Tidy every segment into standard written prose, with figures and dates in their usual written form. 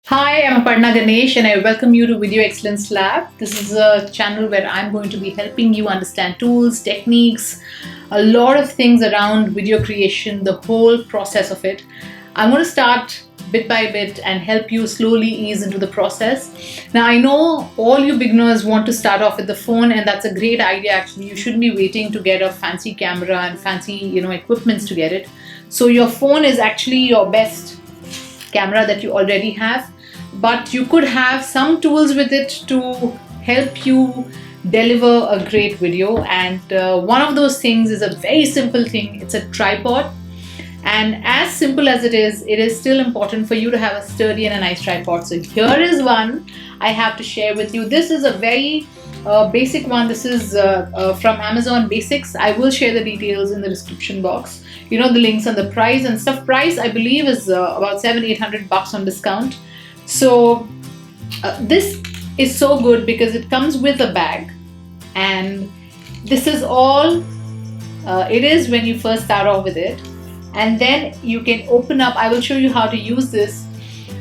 Hi, I'm Aparna Ganesh and I welcome you to Video Excellence Lab. This is a channel where I'm going to be helping you understand tools, techniques, a lot of things around video creation, the whole process of it. I'm going to start bit by bit and help you slowly ease into the process. Now, I know all you beginners want to start off with the phone, and that's a great idea actually. You shouldn't be waiting to get a fancy camera and fancy, equipments to get it. So your phone is actually your best camera that you already have, but you could have some tools with it to help you deliver a great video. And one of those things is a very simple thing. It's a tripod. And as simple as it is still important for you to have a sturdy and a nice tripod. So here is one I have to share with you. This is a very basic one. This is from Amazon Basics. I will share the details in the description box. The links and the price and stuff. Price I believe is about $700-800 on discount. So this is so good because it comes with a bag, and this is all it is when you first start off with it. And then you can open up. I will show you how to use this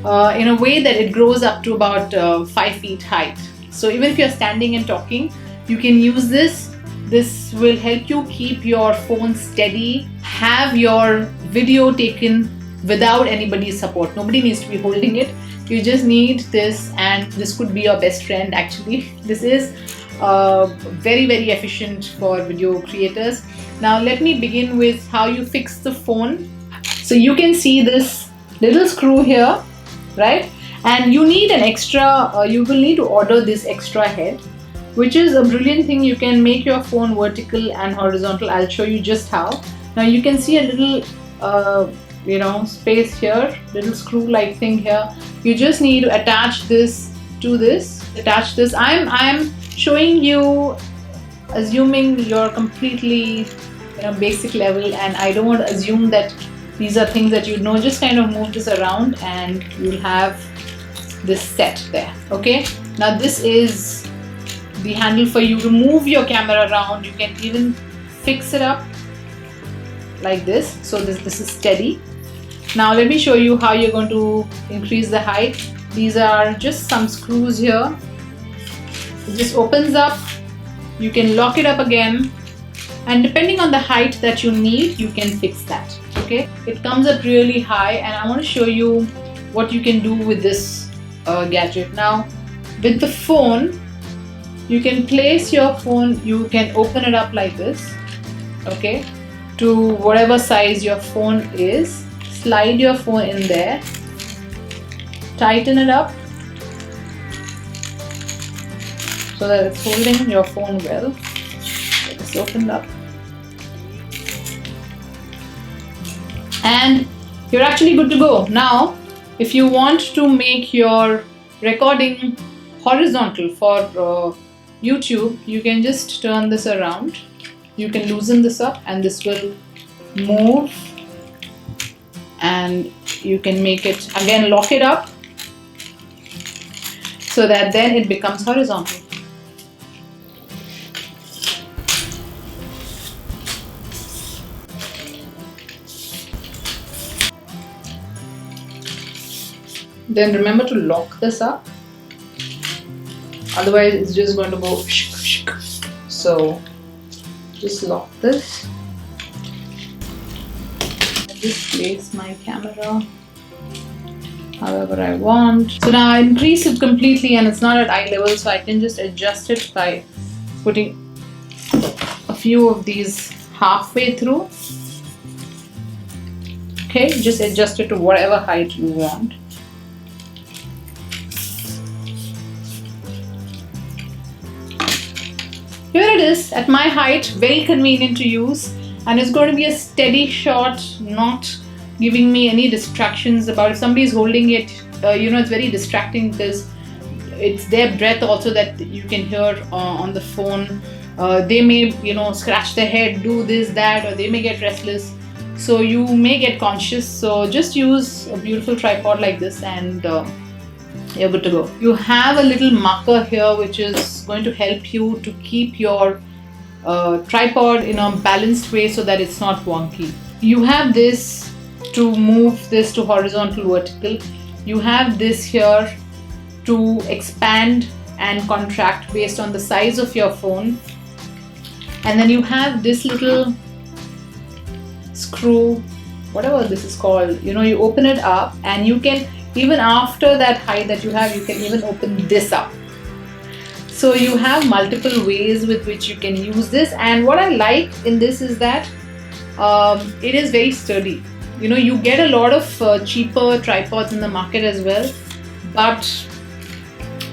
in a way that it grows up to about 5 feet height. So even if you're standing and talking, you can use this. This will help you keep your phone steady, have your video taken without anybody's support. Nobody needs to be holding it. You just need this, and this could be your best friend actually. This is very, very efficient for video creators. Now let me begin with how you fix the phone. So you can see this little screw here, right? And you need an extra, you will need to order this extra head, which is a brilliant thing. You can make your phone vertical and horizontal. I'll show you just how. Now you can see a little space here, little screw like thing here. You just need to attach this to this, attach this. I'm showing you assuming you're completely basic level, and I don't want to assume that these are things that you know. Just kind of move this around and you'll have this set there. Okay, now this is the handle for you to move your camera around. You can even fix it up like this, so this is steady. Now let me show you how you're going to increase the height. These are just some screws here. It just opens up. You can lock it up again, and depending on the height that you need, you can fix that. Okay, it comes up really high, and I want to show you what you can do with this gadget. Now with the phone, you can place your phone, you can open it up like this, okay, to whatever size your phone is. Slide your phone in there, tighten it up so that it's holding your phone well. It's opened up, and you're actually good to go. Now if you want to make your recording horizontal for YouTube, you can just turn this around. You can loosen this up and this will move, and you can make it again, lock it up so that then it becomes horizontal. Then remember to lock this up, otherwise it's just going to go shk, shk. So just lock this. Just place my camera however I want. So now I increase it completely, and it's not at eye level, so I can just adjust it by putting a few of these halfway through. Okay, just adjust it to whatever height you want. Here it is at my height, very convenient to use. And it's going to be a steady shot, not giving me any distractions. About if somebody is holding it, it's very distracting because it's their breath also that you can hear on the phone. They may, scratch their head, do this, that, or they may get restless. So you may get conscious. So just use a beautiful tripod like this, and you're good to go. You have a little marker here which is going to help you to keep your tripod in a balanced way so that it's not wonky. You have this to move this to horizontal, vertical. you have this here to expand and contract based on the size of your phone. And then you have this little screw, whatever this is called, you open it up, and you can, even after that height that you have, you can even open this up. So you have multiple ways with which you can use this. And what I like in this is that it is very sturdy. You get a lot of cheaper tripods in the market as well, but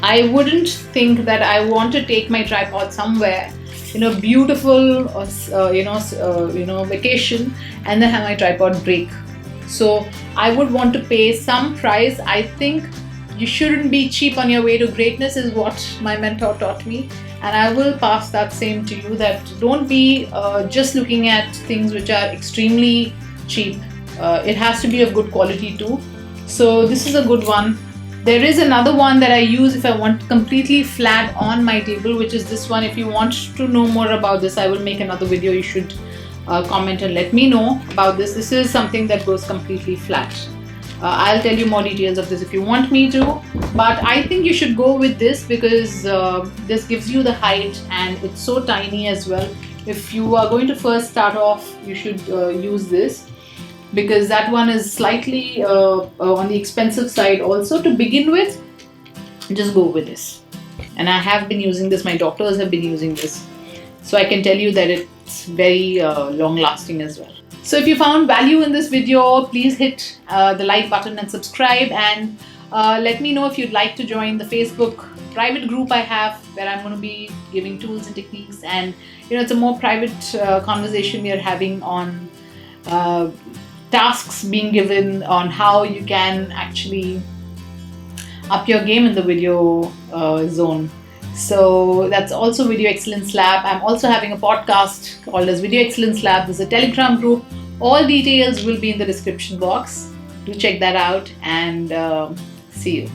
I wouldn't think that I want to take my tripod somewhere, beautiful, vacation, and then have my tripod break. So I would want to pay some price. I think you shouldn't be cheap on your way to greatness, is what my mentor taught me. And I will pass that same to you, that don't be just looking at things which are extremely cheap. It has to be of good quality too. So this is a good one. There is another one that I use if I want completely flat on my table, which is this one. If you want to know more about this, I will make another video. You should comment and let me know about this. This is something that goes completely flat. I'll tell you more details of this if you want me to, but I think you should go with this because this gives you the height and it's so tiny as well. If you are going to first start off, you should use this, because that one is slightly on the expensive side also to begin with. Just go with this. And I have been using this, my doctors have been using this, so I can tell you that it's very long lasting as well. So if you found value in this video, please hit the like button and subscribe, and let me know if you'd like to join the Facebook private group I have, where I'm going to be giving tools and techniques, and it's a more private conversation we are having on tasks being given on how you can actually up your game in the video zone. So that's also Video Excellence Lab. I'm also having a podcast called as Video Excellence Lab. There's a Telegram group. All details will be in the description box. Do check that out, and see you.